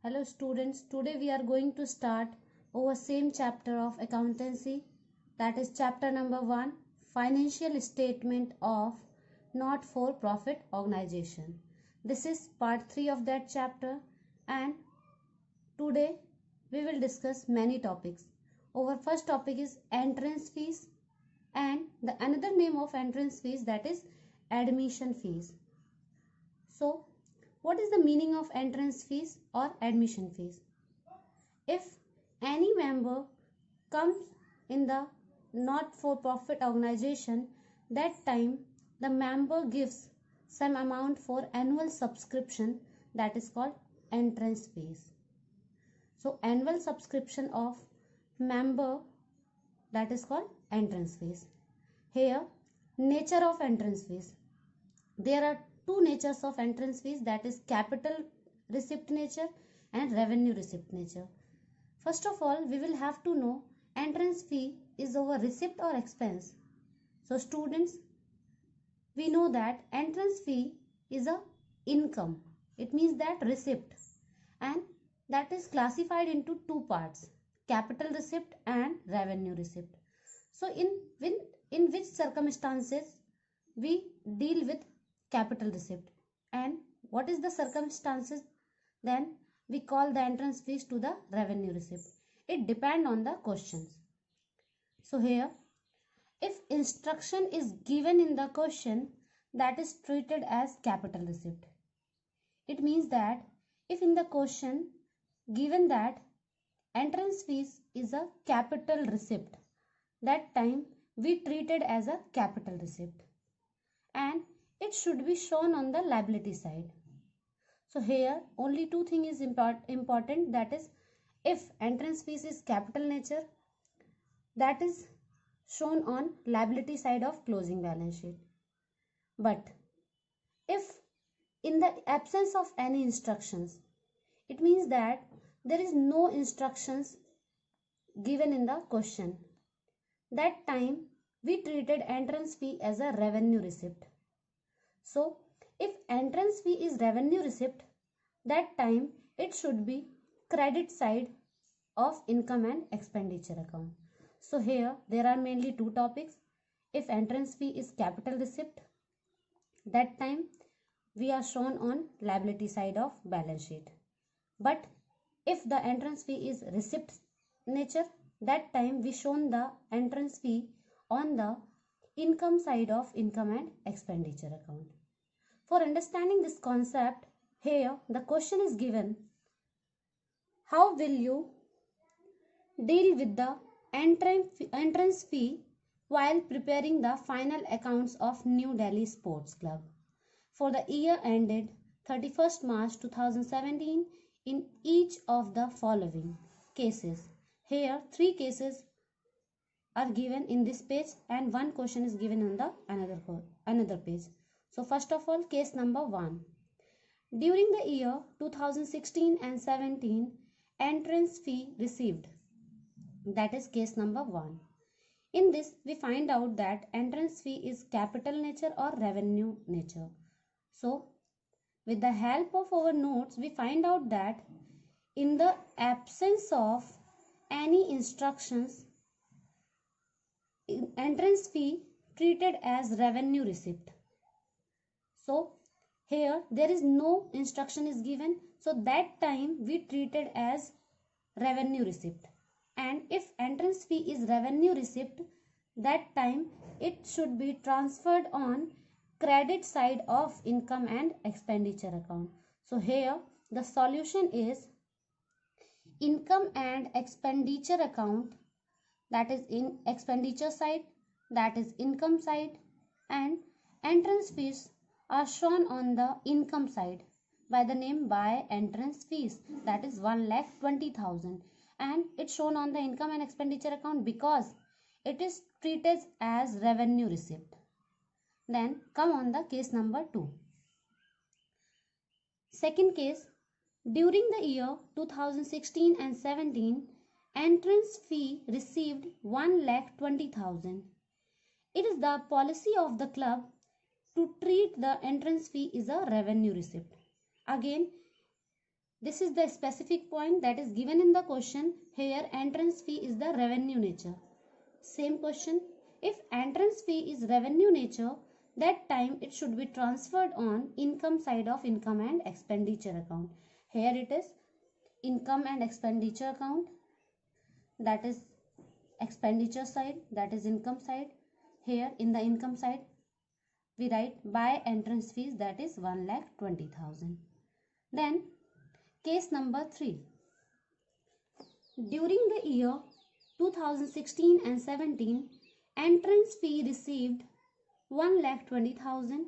Hello students, today we are going to start our same chapter of accountancy, that is chapter number 1, financial statement of not for profit organization. This is part 3 of that chapter, and today we will discuss many topics. Our first topic is entrance fees, and the another name of entrance fees, that is admission fees. So what is the meaning of entrance fees or admission fees? If any member comes in the not for profit organization, that time the member gives some amount for annual subscription, that is called entrance fees. So annual subscription of member, that is called entrance fees. Here, nature of entrance fees. There are two natures of entrance fees, that is capital receipt nature and revenue receipt nature. First of all, we will have to know entrance fee is over receipt or expense. So students, we know that entrance fee is a income. It means that receipt, and that is classified into two parts, capital receipt and revenue receipt. So in which circumstances we deal with capital receipt, and what is the circumstances, then we call the entrance fees to the revenue receipt. It depend on the questions. So here, if instruction is given in the question, that is treated as capital receipt. It means that if in the question given that entrance fees is a capital receipt, that time we treat it as a capital receipt, and it should be shown on the liability side. So here only two things is important, that is if entrance fees is capital nature, that is shown on liability side of closing balance sheet. But if in the absence of any instructions, it means that there is no instructions given in the question, that time we treated entrance fee as a revenue receipt. So if entrance fee is revenue receipt, that time it should be credit side of income and expenditure account. So here there are mainly two topics. If entrance fee is capital receipt, that time we are shown on liability side of balance sheet. But if the entrance fee is receipt nature, that time we shown the entrance fee on the income side of income and expenditure account. For understanding this concept, here the question is given, how will you deal with the entrance fee while preparing the final accounts of New Delhi Sports Club for the year ended 31st March 2017 in each of the following cases? Here three cases are given in this page and one question is given on the another page. So first of all, case number 1. During the year 2016 and 17, entrance fee received. That is case number 1. In this, we find out that entrance fee is capital nature or revenue nature. So, with the help of our notes, we find out that in the absence of any instructions, entrance fee treated as revenue receipt. So, here there is no instruction is given, so that time we treated as revenue receipt. And if entrance fee is revenue receipt, that time it should be transferred on credit side of income and expenditure account. So here the solution is income and expenditure account, that is in expenditure side, that is income side, and entrance fees are shown on the income side by the name by entrance fees, that is 1,20,000, and it's shown on the income and expenditure account because it is treated as revenue receipt. Then come on the case number 2. Second case, during the year 2016 and 17, entrance fee received 1,20,000. It is the policy of the club to treat the entrance fee is a revenue receipt. Again, This is the specific point that is given in the question. Here entrance fee is the revenue nature. Same question. If entrance fee is revenue nature, that time it should be transferred on income side of income and expenditure account. Here it is income and expenditure account, that is expenditure side, that is income side. Here in the income side we write by entrance fees, that is 1,20,000. Then case number 3. During the year 2016 and 17, entrance fee received 1,20,000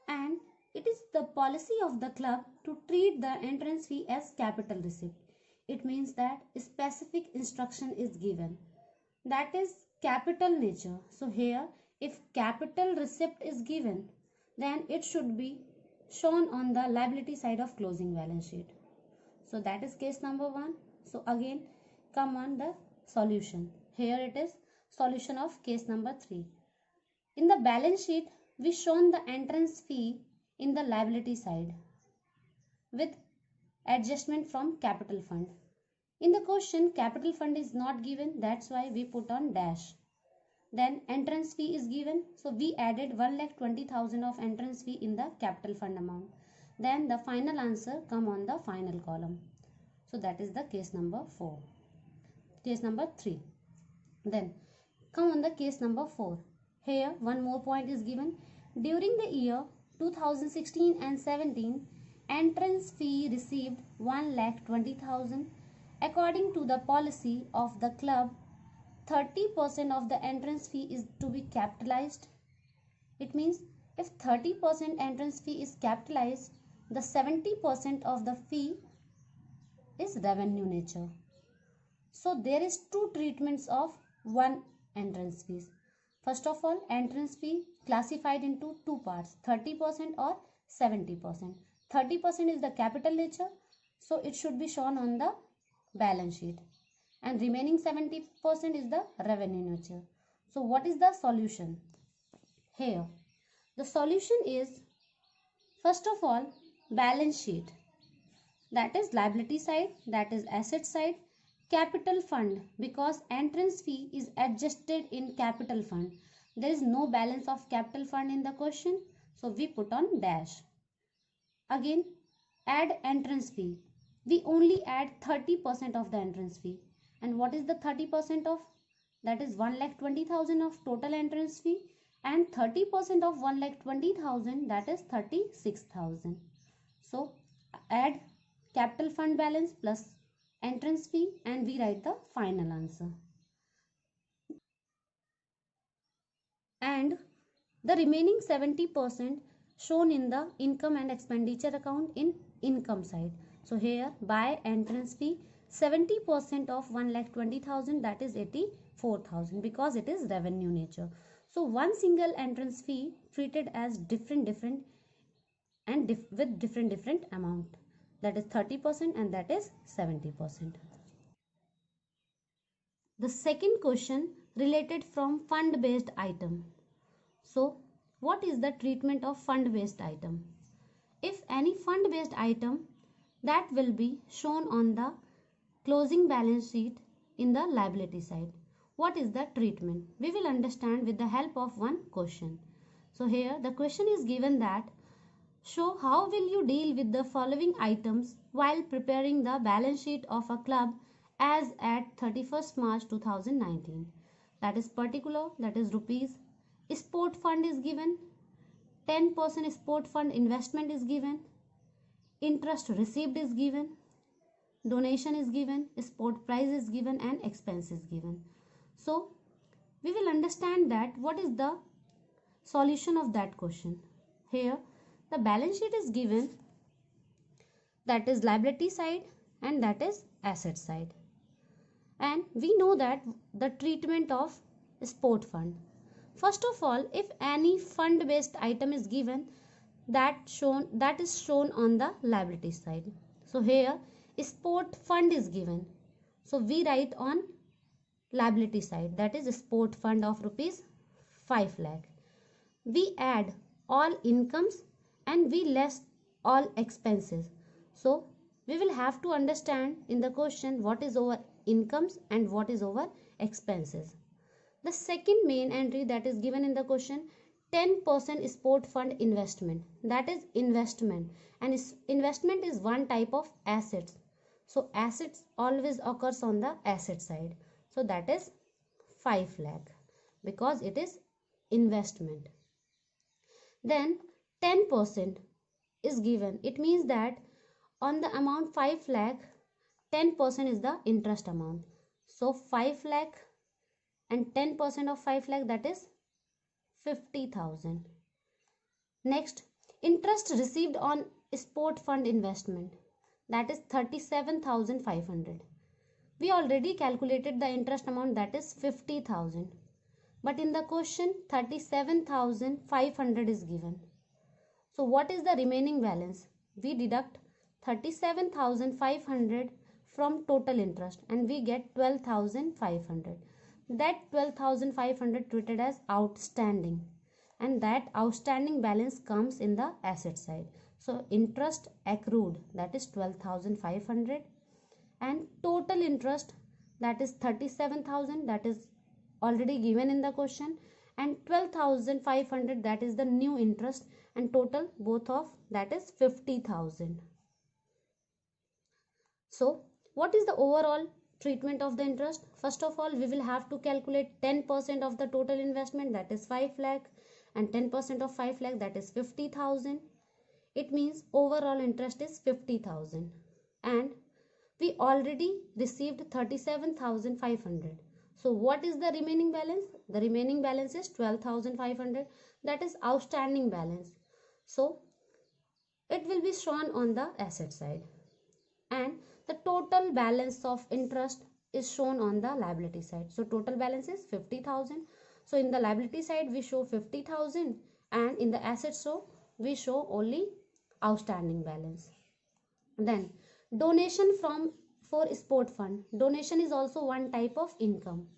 and it is the policy of the club to treat the entrance fee as capital receipt. It means that specific instruction is given, that is capital nature. So here if capital receipt is given, then it should be shown on the liability side of closing balance sheet. So that is case number 1. So again come on the solution. Here it is solution of case number 3. In the balance sheet we shown the entrance fee in the liability side with adjustment from capital fund. In the question capital fund is not given, that's why we put on dash. Then entrance fee is given, so we added 1,20,000 of entrance fee in the capital fund amount. Then the final answer come on the final column. So that is the case number 4. Case number 3. Then come on the case number 4. Here one more point is given. During the year 2016 and 17, entrance fee received 1,20,000. According to the policy of the club, 30% of the entrance fee is to be capitalized. It means if 30% entrance fee is capitalized, the 70% of the fee is revenue nature. So there is 2 treatments of one entrance fees. First of all, entrance fee classified into 2 parts, 30% or 70%. 30% is the capital nature, so it should be shown on the balance sheet, and remaining 70% is the revenue nature. So what is the solution? Here the solution is, first of all, balance sheet, that is liability side, that is asset side, capital fund, because entrance fee is adjusted in capital fund. There is no balance of capital fund in the question, so we put on dash. Again add entrance fee, we only add 30% of the entrance fee. And what is the 30% of? That is 1,20,000 of total entrance fee, and 30% of 1,20,000, that is 36,000. So add capital fund balance plus entrance fee and we write the final answer. And the remaining 70% shown in the income and expenditure account in income side. So here by entrance fee 70% of 1,20,000, that is 84,000, because it is revenue nature. So one single entrance fee treated as different and with different amount, that is 30% and that is 70%. The second question related from fund based item. So what is the treatment of fund based item? If any fund based item, that will be shown on the closing balance sheet in the liability side. What is the treatment? We will understand with the help of one question. So here the question is given that show how will you deal with the following items while preparing the balance sheet of a club as at 31st March 2019. That is particular, that is rupees. Sport fund is given, 10% sport fund investment is given, interest received is given, donation is given, sport prize is given and expense is given. So we will understand that what is the solution of that question. Here the balance sheet is given, that is liability side and that is asset side, and we know that the treatment of sport fund. First of all, if any fund based item is given, that is shown on the liability side. So here sport fund is given, so we write on liability side, that is sport fund of rupees 5 lakh. We add all incomes and we less all expenses, so we will have to understand in the question what is our incomes and what is our expenses. The second main entry that is given in the question, 10% sport fund investment, that is investment, and investment is one type of assets. So assets always occurs on the asset side. So that is 5 lakh because it is investment. Then 10% is given. It means that on the amount 5 lakh, 10% is the interest amount. So 5 lakh and 10% of 5 lakh, that is 50,000. Next, interest received on sport fund investment, that is 37,500. We already calculated the interest amount, that is 50,000. But in the question 37,500 is given. So what is the remaining balance? We deduct 37,500 from total interest and we get 12,500. That 12,500 treated as outstanding, and that outstanding balance comes in the asset side. So interest accrued, that is 12,500, and total interest, that is 37,000, that is already given in the question, and 12,500, that is the new interest, and total both of that is 50,000. So what is the overall treatment of the interest? First of all, we will have to calculate 10% of the total investment, that is 5 lakh, and 10% of 5 lakh, that is 50,000. It means overall interest is 50,000, and we already received 37,500. So what is the remaining balance? The remaining balance is 12,500, that is outstanding balance. So it will be shown on the asset side, and the total balance of interest is shown on the liability side. So total balance is 50,000. So in the liability side we show 50,000, and in the asset show we show only outstanding balance. Then donation for sport fund. Donation is also one type of income.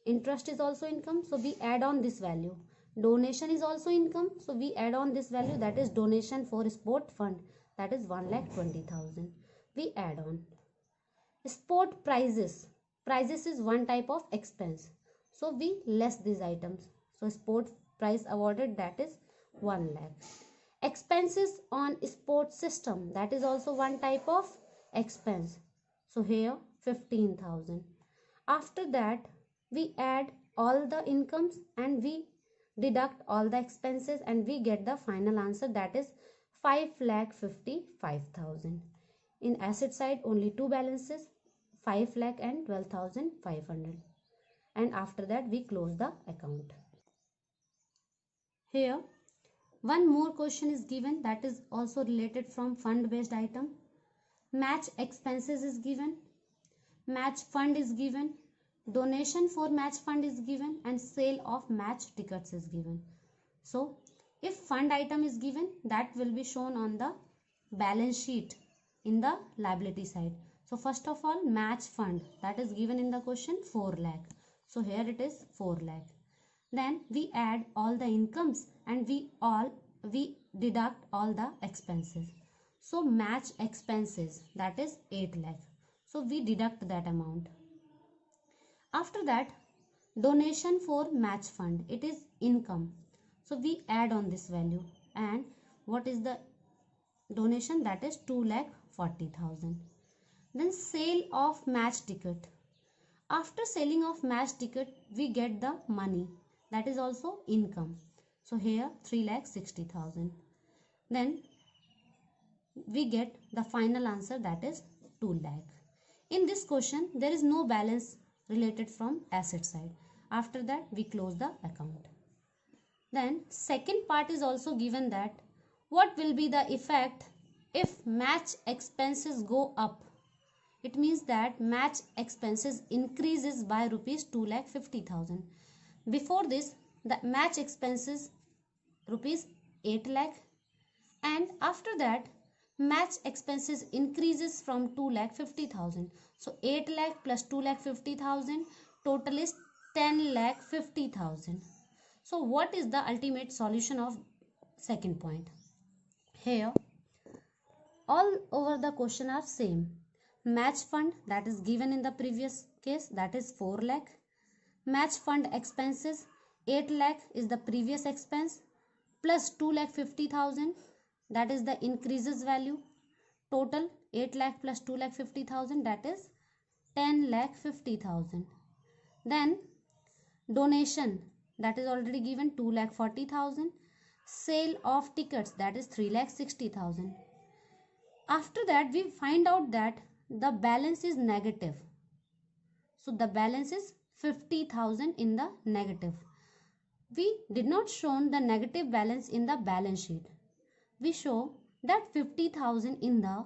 Interest is also income, so we add on this value. Donation is also income, so we add on this value, that is donation for sport fund, that is 1,20,000. We add on. Sport prizes. Prizes is one type of expense, so we less these items. So sport prize awarded, that is 1 lakh. Expenses on sport system, that is also one type of expense. So here 15,000. After that we add all the incomes and we deduct all the expenses and we get the final answer, that is 5,55,000. In asset side only two balances, 5 lakh and 12,500, and after that we close the account. Here one more question is given, that is also related from fund based item. Match expenses is given, match fund is given, donation for match fund is given, and sale of match tickets is given. So if fund item is given, that will be shown on the balance sheet in the liability side. So first of all, match fund, that is given in the question 4 lakh. So here it is 4 lakh. Then we add all the incomes and we deduct all the expenses. So match expenses, that is 8 lakh. So we deduct that amount. After that, donation for match fund, it is income. So we add on this value, and what is the donation? That is 2,40,000. Then sale of match ticket. After selling of match ticket, we get the money, that is also income. So here 3,60,000. Then we get the final answer, that is 2 lakh. In this question there is no balance related from asset side. After that we close the account. Then second part is also given, that what will be the effect if match expenses go up. It means that match expenses increases by rupees 2,50,000. Before this the match expenses rupees 8 lakh, and after that match expenses increases from 2,50,000. So 8 lakh plus 2,50,000, total is 10,50,000. So what is the ultimate solution of second point? Here all over the question are same. Match fund, that is given in the previous case, that is 4 lakh. Match fund expenses, 8 lakh is the previous expense, plus 2,50,000, that is the increases value. Total 8 lakh plus 2,50,000, that is 10,50,000. Then donation, that is already given, 2,40,000. Sale of tickets, that is 3,60,000. After that we find out that the balance is negative. So the balance is 50,000 in the negative. We did not show the negative balance in the balance sheet. We show that 50,000 in the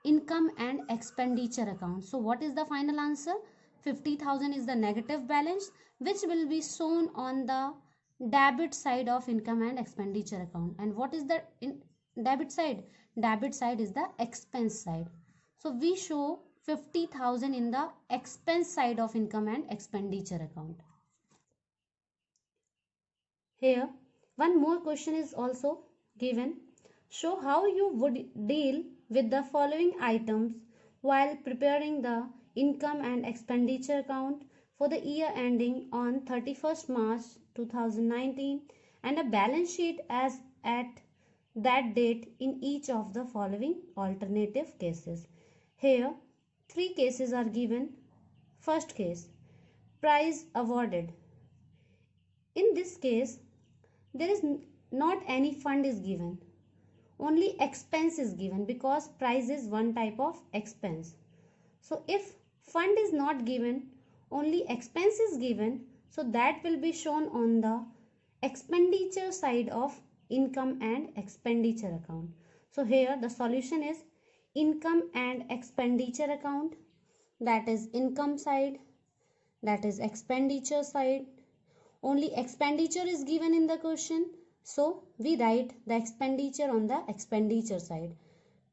income and expenditure account. So what is the final answer? 50,000 is the negative balance which will be shown on the debit side of income and expenditure account. And what is the debit side? Debit side is the expense side. So we show 50,000 in the expense side of income and expenditure account. Here one more question is also given. Show how you would deal with the following items while preparing the income and expenditure account for the year ending on 31st March 2019 and a balance sheet as at that date in each of the following alternative cases. Here 3 cases are given. First case, prize awarded. In this case there is not any fund is given, only expense is given because prize is one type of expense. So if fund is not given, only expense is given, so that will be shown on the expenditure side of income and expenditure account. So here the solution is income and expenditure account, that is income side, that is expenditure side. Only expenditure is given in the question, so we write the expenditure on the expenditure side.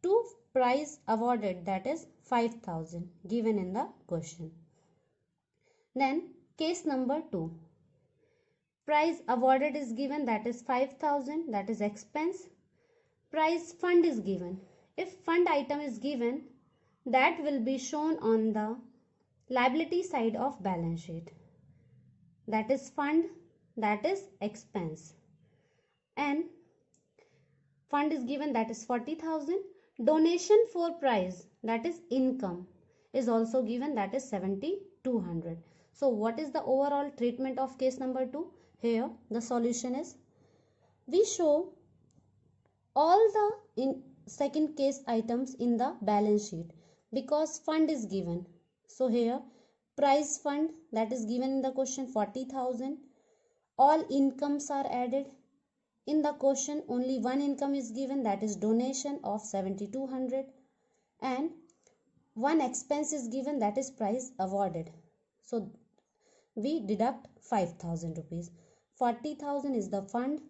To prize awarded, that is 5,000 given in the question. Then case number 2. Prize awarded is given, that is 5,000, that is expense. Prize fund is given. If fund item is given, that will be shown on the liability side of balance sheet. That is fund, that is expense. And fund is given, that is 40,000. Donation for prize, that is income, is also given, that is 7,200. So what is the overall treatment of case number 2? Here the solution is, we show all the second case items in the balance sheet because fund is given. So here prize fund, that is given in the question, 40,000. All incomes are added. In the question only one income is given, that is donation of 7,200, and one expense is given, that is prize awarded. So we deduct 5,000 rupees. 40,000 is the fund,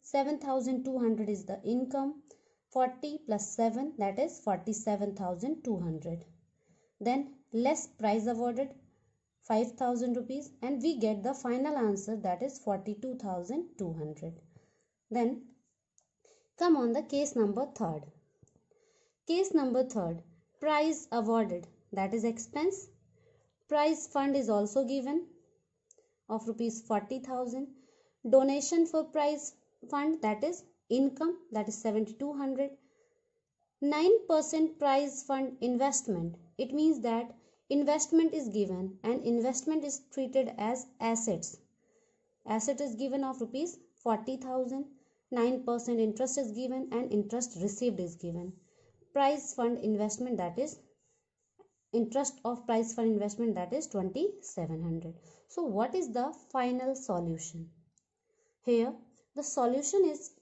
7,200 is the income, 40 plus 7, that is 47,200. Then less prize awarded, 5,000 rupees, and we get the final answer, that is 42,200. Then come on the case number 3rd. Case number 3rd, prize awarded, that is expense. Prize fund is also given of rupees 40,000. Donation for prize fund, that is income, that is 7,200. 9% prize fund investment, it means that investment is given and investment is treated as assets. Asset is given of rupees 40,000. 9% interest is given and interest received is given. Prize fund investment, that is interest of prize fund investment, that is 2,700. So what is the final solution? Here the solution is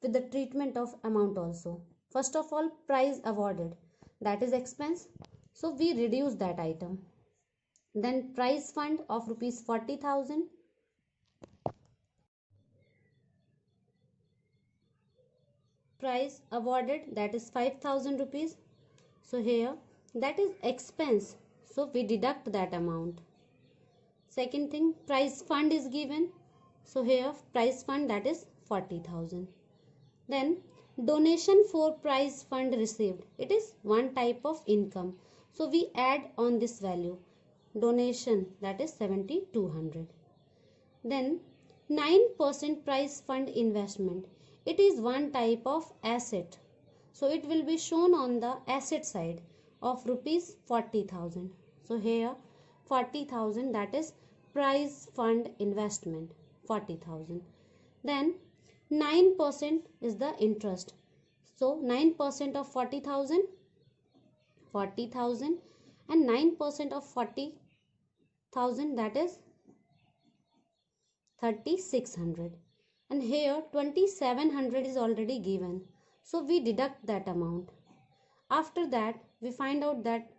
with the treatment of amount also. First of all, prize awarded, that is expense, so we reduce that item. Then prize fund of rupees 40,000. Prize awarded, that is 5,000 rupees. So here that is expense, so we deduct that amount. Second thing, prize fund is given, so here prize fund, that is 40,000. Then Donation for prize fund received. It is one type of income. So we add on this value. Donation, that is 7,200. Then 9% prize fund investment. It is one type of asset. So it will be shown on the asset side of rupees 40,000. So here 40,000, that is prize fund investment 40,000. Then 9% is the interest. So 9% of 40,000, 40,000, and 9% of 40,000, that is 3,600. And here 2,700 is already given. So we deduct that amount. After that we find out that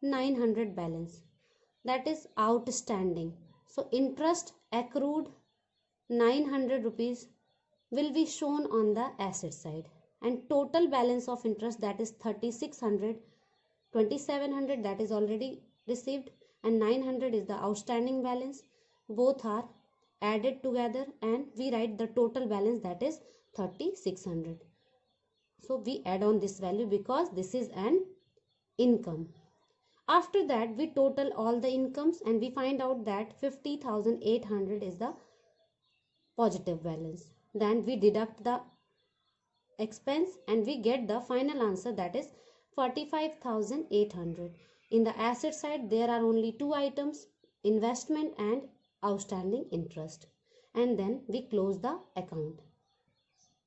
900 balance, that is outstanding. So interest accrued 900 rupees will be shown on the asset side, and total balance of interest, that is 3,600, 2,700 that is already received, and 900 is the outstanding balance. Both are added together and we write the total balance, that is 3,600. So we add on this value because this is an income. After that we total all the incomes and we find out that 50,800 is the positive balance. Then we deduct the expense and we get the final answer, that is 45,800. In the asset side there are only two items, investment and outstanding interest, and then we close the account.